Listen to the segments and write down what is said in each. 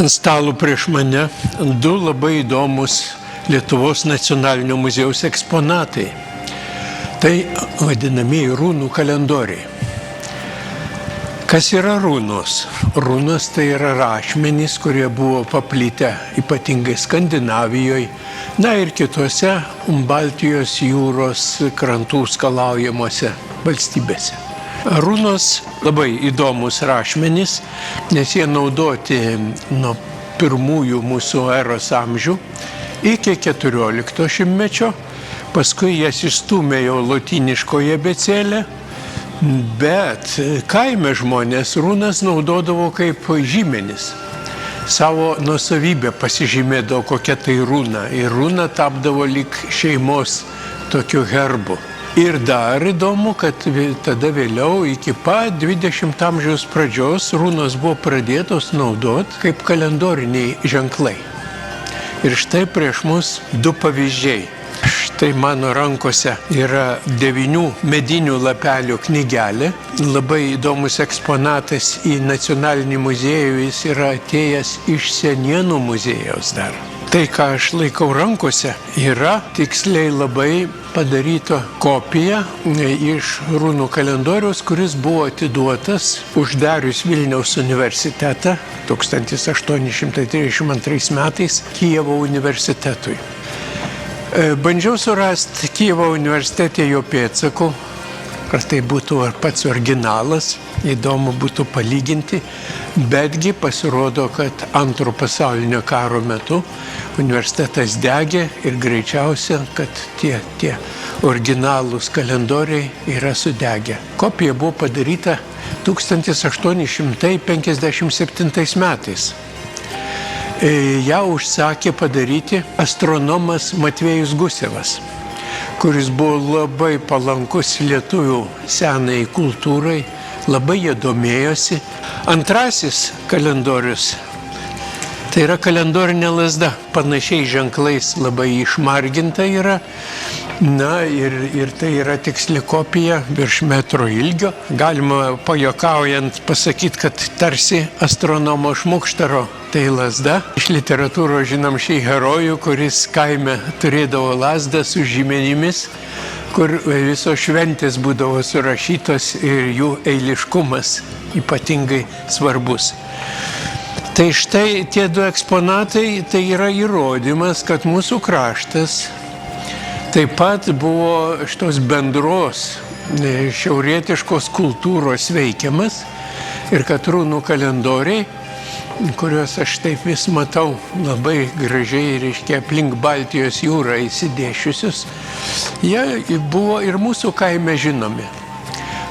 Ant stalo prieš mane du labai įdomus Lietuvos nacionalinio muziejaus eksponatai. Tai vadinamieji runų kalendoriai. Kas yra runos? Runos tai yra rašmenys, kurie buvo paplitę ypatingai Skandinavijoje, ir kitose Baltijos jūros krantų skalaujamuose valstybėse. Runos labai įdomus rašmenys, nes jie naudoti nuo pirmųjų mūsų eros amžių iki 14 šimtmečio, paskui jas išstūmė jau lotyniškoji abėcėlė, bet kaime žmonės runas naudodavo kaip žymenis. Savo nuosavybę pasižymėdavo kokia tai runa ir runa tapdavo lyg šeimos tokiu herbu. Ir dar įdomu, kad tada vėliau iki pat 20 amžiaus pradžios runos buvo pradėtos naudoti kaip kalendoriniai ženklai. Ir štai prieš mus du pavyzdžiai. Štai mano rankose yra 9 medinių lapelių knygelė. Labai įdomus eksponatas į Nacionalinį muziejų, jis yra atėjęs iš Senienų muziejaus dar. Tai, ką aš laikau rankose, yra tiksliai labai padaryta kopija iš runų kalendoriaus, kuris buvo atiduotas uždarius Vilniaus universitetą 1832 metais Kijevo universitetui. Bandžiau surasti Kijevo universitete jo pėdsakų, ar tai būtų pats originalas, įdomu būtų palyginti, betgi pasirodo, kad Antro pasaulinio karo metu universitetas degė ir greičiausia, kad tie originalūs kalendoriai yra sudegę. Kopija buvo padaryta 1857 metais. Ją užsakė padaryti astronomas Matvėjus Gusevas, kuris buvo labai palankus lietuvių senai kultūrai, labai jie domėjosi. Antrasis kalendorius tai yra kalendorinė lazda, panašiai ženklais labai išmarginta yra. Ir tai yra tiksli kopija virš metro ilgio. Galima pajuokaujant pasakyti, kad tarsi astronomo Šmukštaro tai lazda. Iš literatūros žinom šį herojų, kuris kaime turėdavo lazdą su žymenimis, kur visos šventės būdavo surašytos ir jų eiliškumas ypatingai svarbus. Tai štai tie du eksponatai tai yra įrodymas, kad mūsų kraštas taip pat buvo šitos bendros šiaurietiškos kultūros veikiamas ir kad runų kalendoriai, kuriuos aš taip vis matau labai gražiai, reiškia, aplink Baltijos jūrą įsidėšiusius, jie buvo ir mūsų kaime žinomi.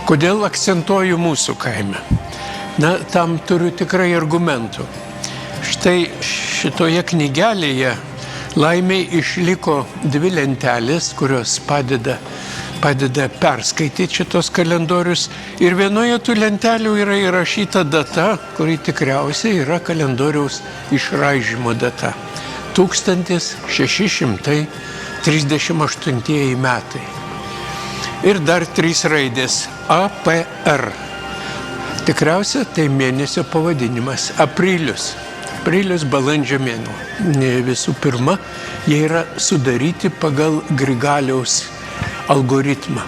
Kodėl akcentuoju mūsų kaime? Tam turiu tikrai argumentų. Štai šitoje knygelėje laimiai išliko 2 lentelės, kurios padeda perskaityti šitos kalendorius. Ir vienoje tų lentelių yra įrašyta data, kuri tikriausiai yra kalendoriaus išraižymo data. 1638 metai. Ir dar 3 raidės APR. Tikriausia, tai mėnesio pavadinimas – aprilius. Aprilius balandžio mėnuo. Visų pirma, jie yra sudaryti pagal Grigaliaus algoritmą.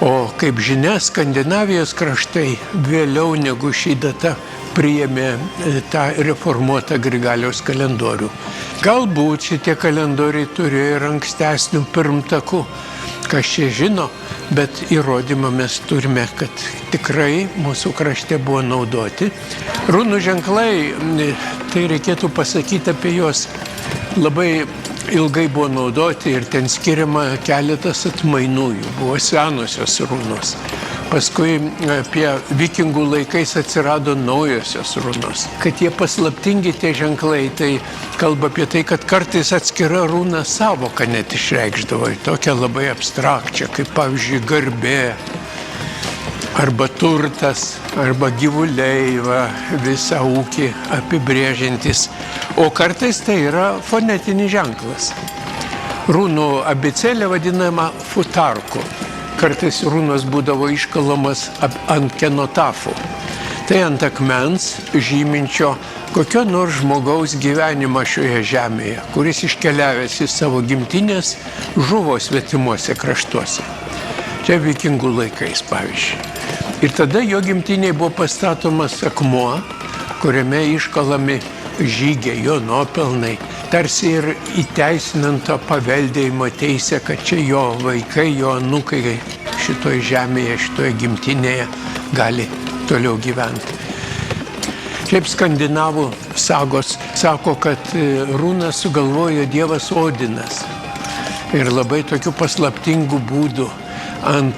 O kaip žinia, Skandinavijos kraštai vėliau negu šį datą priėmė tą reformuotą Grigaliaus kalendorių. Galbūt šitie kalendoriai turėjo ir ankstesnių pirmtakų, kas čia žino, bet įrodymą mes turime, kad tikrai mūsų krašte buvo naudoti. Runų ženklai, tai reikėtų pasakyti apie juos, labai ilgai buvo naudoti ir ten skiriama keletas atmainų, buvo senosios runos. Paskui apie vikingų laikais atsirado naujosios runos. Kad jie paslaptingi tie ženklai, tai kalba apie tai, kad kartais atskira runa savoką net išreikšdavo, tokią labai abstrakčią, kaip pavyzdžiui garbė, arba turtas, arba gyvuliai, visą ūkį apibrėžiantis. O kartais tai yra fonetinis ženklas. Runų abėcėlė vadinama futarku. Kartais runos būdavo iškalamas ant kenotafų. Tai ant akmens žyminčio kokio nors žmogaus gyvenimą šioje žemėje, kuris iškeliavęs į savo gimtinės žuvo svetimuose kraštuose. Čia vikingų laikais, pavyzdžiui. Ir tada jo gimtiniai buvo pastatomas akmuo, kuriame iškalami žygiai, jo nuopelnai, tarsi ir įteisinant to paveldėjimo teisę, kad čia jo vaikai, jo anūkai šitoje žemėje, šitoje gimtinėje gali toliau gyventi. Šiaip skandinavų sagos sako, kad runą sugalvojo dievas Odinas. Ir labai tokių paslaptingų būdų ant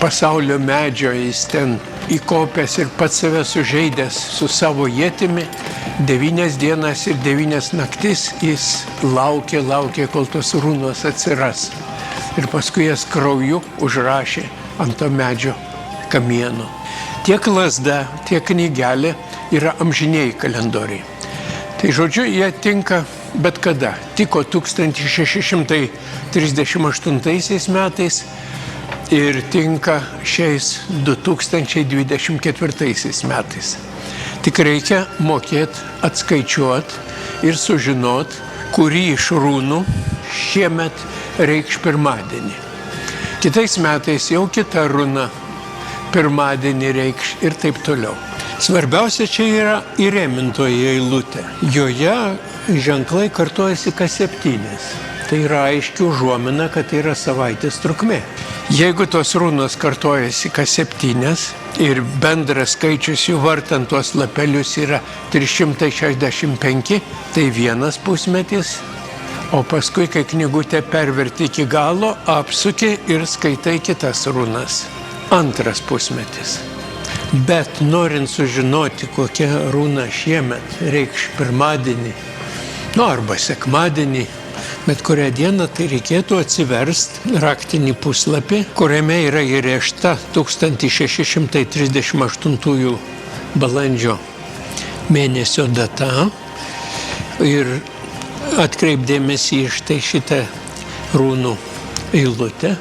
pasaulio medžio jis ten įkopęs ir pats save sužeidęs su savo ietimi, 9 dienas ir 9 naktis jis laukė, kol tos runos atsiras. Ir paskui jas krauju užrašė ant to medžio kamieno. Tiek lazda, tiek knygelė yra amžiniai kalendoriai. Tai žodžiu, jie tinka bet kada. Tiko 1638 metais ir tinka šiais 2024 metais. Tik reikia mokėti atskaičiuoti ir sužinoti, kurį iš runų šiemet reikš pirmadienį. Kitais metais jau kita runa pirmadienį reikš ir taip toliau. Svarbiausia čia yra įrėmintoji eilutė. Joje ženklai kartojasi kas 7. Tai yra aiški užuomina, kad tai yra savaitės trukmė. Jeigu tos runos kartojasi kas 7 ir bendras skaičius jų vartant tuos lapelius yra 365, tai vienas pusmetis, o paskui, kai knygutę perverti iki galo, apsuki ir skaitai kitas runas. Antras pusmetis. Bet norint sužinoti, kokia runa šiemet reikš pirmadienį, arba sekmadienį, bet kurią dieną, tai reikėtų atsiversti raktinį puslapį, kuriame yra įrėžta 1638 balandžio mėnesio data ir atkreipdėmėsi į šitą runų eilutę,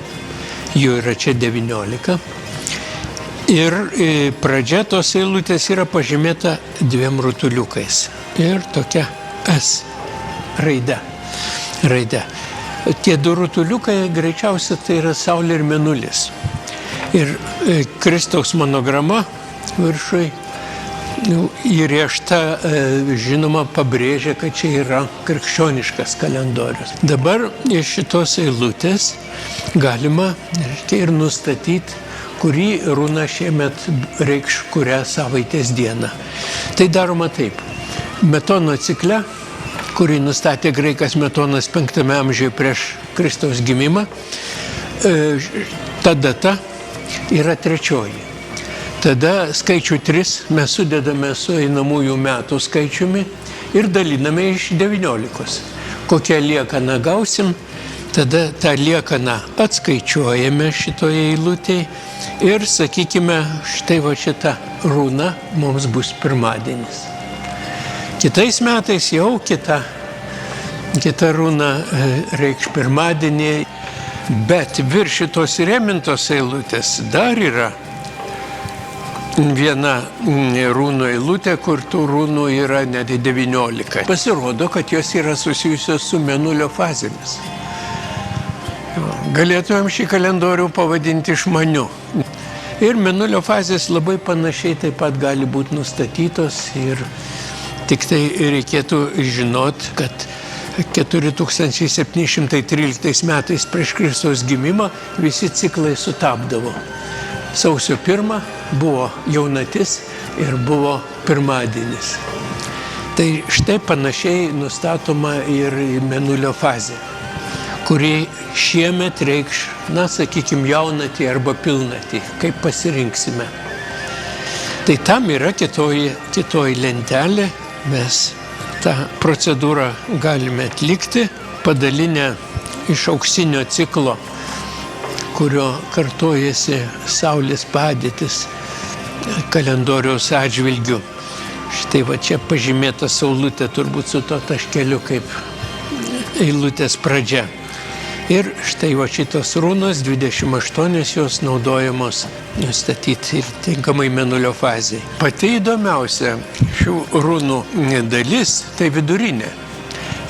jų yra čia 19. Ir pradžia tos eilutės yra pažymėta 2 rutuliukais ir tokia S raide. Tie 2 rutuliukai greičiausiai tai yra Saulė ir Mėnulis. Ir Kristaus monograma viršui įrėžta, žinoma, pabrėžia, kad čia yra krikščioniškas kalendorius. Dabar iš šitos eilutės galima ir nustatyti, kurį runa šiemet reikš kurią savaitės dieną. Tai daroma taip. Metono cikle, kurį nustatė graikas Metonas 5 amžiuje prieš Kristaus gimimą, ta data yra 3. Tada skaičių 3 mes sudedame su einamųjų metų skaičiumi ir daliname iš 19. Kokią liekaną gausim, tada tą liekaną atskaičiuojame šitoje eilutėje ir, sakykime, štai va šita runa mums bus pirmadienis. Kitais metais jau kita runa reikš pirmadienį, bet virš šitos įrėmintos eilutės dar yra viena runų eilutė, kur tų runų yra net 19. Pasirodo, kad jos yra susijusios su Mėnulio fazėmis. Galėtumėm šį kalendorių pavadinti išmaniu. Ir Mėnulio fazės labai panašiai taip pat gali būti nustatytos ir tik tai reikėtų žinot, kad 4713 metais prieš Kristaus gimimą visi ciklai sutapdavo. Sausio 1 buvo jaunatis ir buvo pirmadienis. Tai štai panašiai nustatoma ir Mėnulio fazė, kuri šiemet reikš, sakykime, jaunatį arba pilnatį, kaip pasirinksime. Tai tam yra kitoji lentelė, mes tą procedūrą galime atlikti, padalinę iš auksinio ciklo, kurio kartojasi Saulės padėtis kalendoriaus atžvilgiu. Štai va čia pažymėta saulutė turbūt su to taškeliu kaip eilutės pradžia. Ir štai va šitos runos, 28 jos naudojamos nustatyti ir tinkamai mėnulio fazei. Pati įdomiausia šių runų dalis tai vidurinė.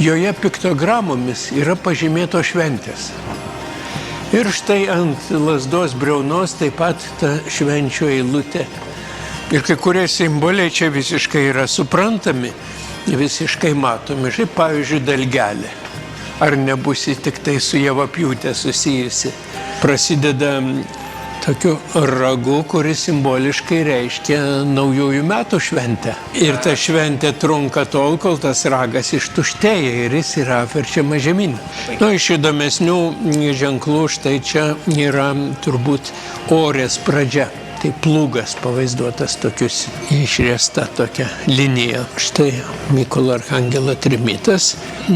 Joje piktogramomis yra pažymėtos šventės. Ir štai ant lazdos briaunos taip pat ta švenčių eilutė. Ir kai kurie simboliai čia visiškai yra suprantami, visiškai matomi. Štai pavyzdžiui dalgelė. Ar nebus tik tai su javapjūtė susijusi. Prasideda tokiu ragu, kuris simboliškai reiškia naujųjų metų šventę. Ir ta šventė trunka tol, kol tas ragas ištuštėja ir jis yra apverčiamas žemyn. Iš įdomesnių ženklų štai čia yra turbūt orės pradžia. Tai plūgas pavaizduotas tokius išriesta tokia linija. Štai Mykolo Archangelo trimitas,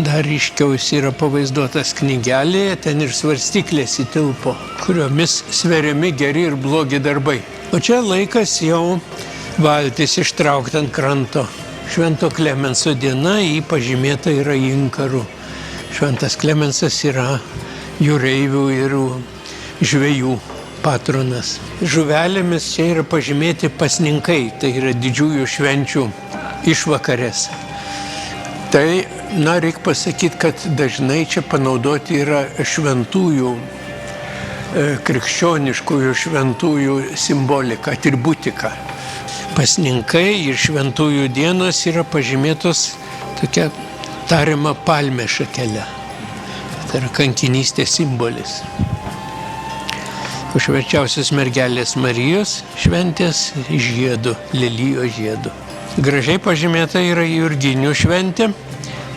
dar ryškiaus yra pavaizduotas knygelėje, ten ir svarstyklės įtilpo, kuriomis sveriami geri ir blogi darbai. O čia laikas jau valtis ištraukti ant kranto. Švento Klemenso diena, jį pažymėta yra inkaru. Šventas Klemensas yra jūreivių ir žvejų patronas. Žuvelėmis čia yra pažymėti pasninkai, tai yra didžiųjų švenčių išvakarės. Tai, reikia pasakyti, kad dažnai čia panaudoti yra šventųjų, krikščioniškųjų šventųjų simbolika, atributika. Pasninkai ir šventųjų dienos yra pažymėtos tokia tariama palmė šakelė. Tai yra kankinystės simbolis. Švenčiausios mergelės Marijos šventės žiedu, lelijos žiedu. Gražiai pažymėta yra Jurginių šventė,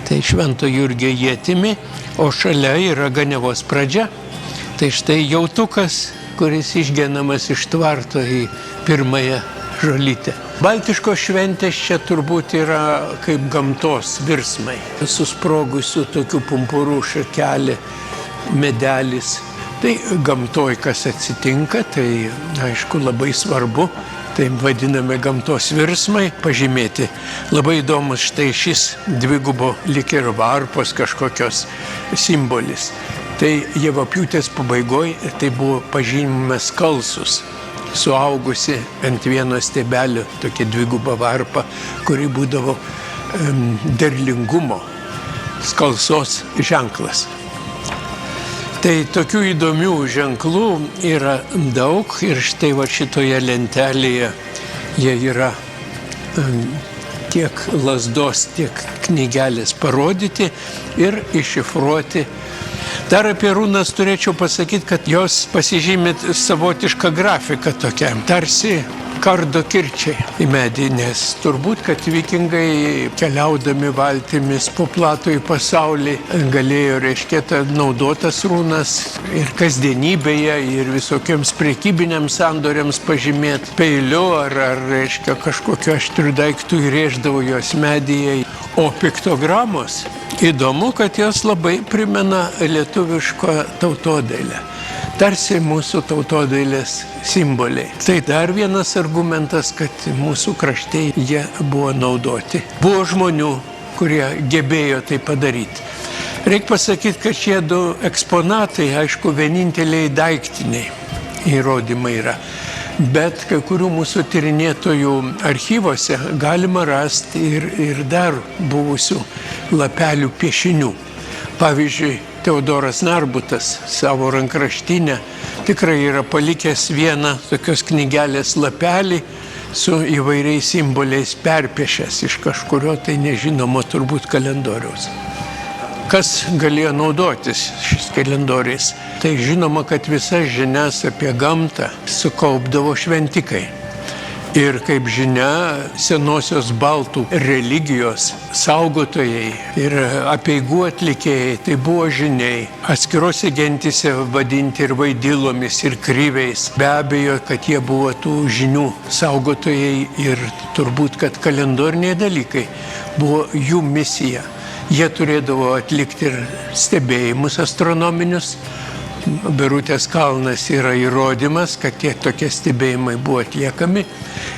tai Švento Jurgio ietimi, o šalia yra ganiavos pradžia. Tai štai jautukas, kuris išgenamas iš tvarto į pirmąją žolytę. Baltiškos šventės čia turbūt yra kaip gamtos virsmai. Susprogusių tokių pumpurų šakelė, medelis. Tai gamtoj kas atsitinka, tai aišku labai svarbu, tai vadiname gamtos virsmai pažymėti. Labai įdomus štai šis dvigubo lyg ir varpos kažkokios simbolis. Tai javapjūtės pabaigoje tai buvo pažymimas skalsus, suaugusi ant vieno stiebelio tokia dviguba varpa, kuri būdavo derlingumo, skalsos ženklas. Tai tokių įdomių ženklų yra daug ir štai va šitoje lentelėje jie yra tiek lazdos, tiek knygelės parodyti ir iššifruoti. Dar apie runas turėčiau pasakyti, kad jos pasižymė savotišką grafiką tokią, tarsi kardo kirčiai į medį, nes turbūt, kad vikingai keliaudami valtimis po platųjį pasaulį galėjo, reiškia, naudotas runas ir kasdienybėje, ir visokiams prekybiniams sandoriams pažymėti peiliu ar reiškia, kažkokiu aštriu daiktu įrėždavo jos medyje. O piktogramos, įdomu, kad jos labai primena lietuvišką tautodailę. Tarsi mūsų tautodailės simboliai. Tai dar vienas argumentas, kad mūsų krašte jie buvo naudoti. Buvo žmonių, kurie gebėjo tai padaryti. Reikia pasakyti, kad šie du eksponatai, aišku, vieninteliai daiktiniai įrodymai yra. Bet kai kurių mūsų tyrinėtojų archyvose galima rasti ir dar buvusių lapelių piešinių. Pavyzdžiui, Teodoras Narbutas savo rankraštinę tikrai yra palikęs vieną tokios knygelės lapelį su įvairiais simboliais perpiešęs iš kažkurio tai nežinomo turbūt kalendoriaus. Kas galėjo naudotis šis kalendoriais? Tai žinoma, kad visas žinias apie gamtą sukaupdavo šventikai. Ir kaip žinia, senosios baltų religijos saugotojai ir apeigų atlikėjai, tai buvo žiniai. Atskirose gentise vadinti ir vaidilomis, ir kryviais. Be abejo, kad jie buvo tų žinių saugotojai ir turbūt, kad kalendoriniai dalykai buvo jų misija. Jie turėdavo atlikti ir stebėjimus astronominius. Birutės kalnas yra įrodymas, kad tie tokie stebėjimai buvo atliekami.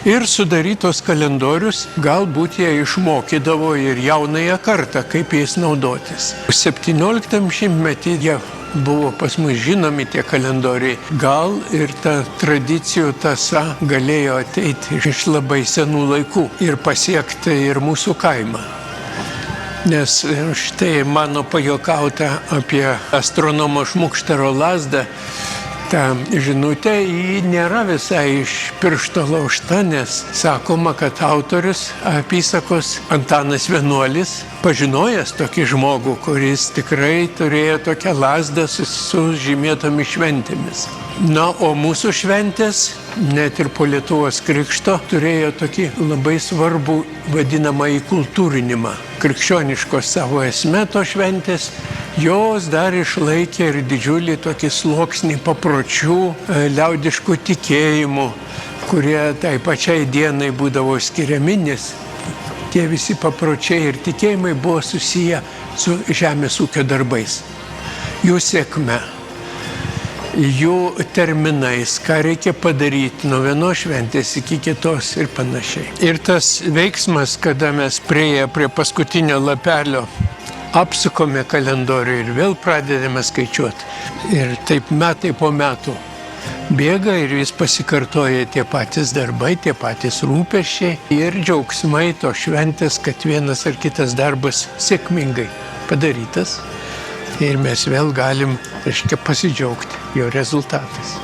Ir sudarytos kalendorius, galbūt jie išmokydavo ir jaunąją kartą, kaip jais naudotis. 17 šimtmetį jie buvo pas mus žinomi tie kalendoriai, gal ir ta tradicijų tąsa galėjo ateiti iš labai senų laikų ir pasiekti ir mūsų kaimą. Nes štai mano pajokauta apie astronomo Šmukštaro lazdą, ta žinutė, ji nėra visai iš piršto laužta, nes sakoma, kad autorius apysakos Antanas Vienuolis, pažinojęs tokį žmogų, kuris tikrai turėjo tokią lazdą su žymėtomis šventėmis. Na, o mūsų šventės, net ir po Lietuvos krikšto, turėjo tokį labai svarbų vadinamą įkultūrinimą. Krikščioniškos savo esme to šventės, jos dar išlaikė ir didžiulį tokį sluoksnį papročių, liaudiškų tikėjimų, kurie tai pačiai dienai būdavo skiriami, nes tie visi papročiai ir tikėjimai buvo susiję su žemės ūkio darbais, jų sėkme, jų terminais, ką reikia padaryti nuo vienos šventės iki kitos ir panašiai. Ir tas veiksmas, kada mes priėję prie paskutinio lapelio, apsukome kalendorių ir vėl pradedame skaičiuoti. Ir taip metai po metų bėga ir vis pasikartoja tie patys darbai, tie patys rūpesčiai ir džiaugsmai to šventės, kad vienas ar kitas darbas sėkmingai padarytas. Ir mes vėl galim, pasidžiaugti jo rezultatais.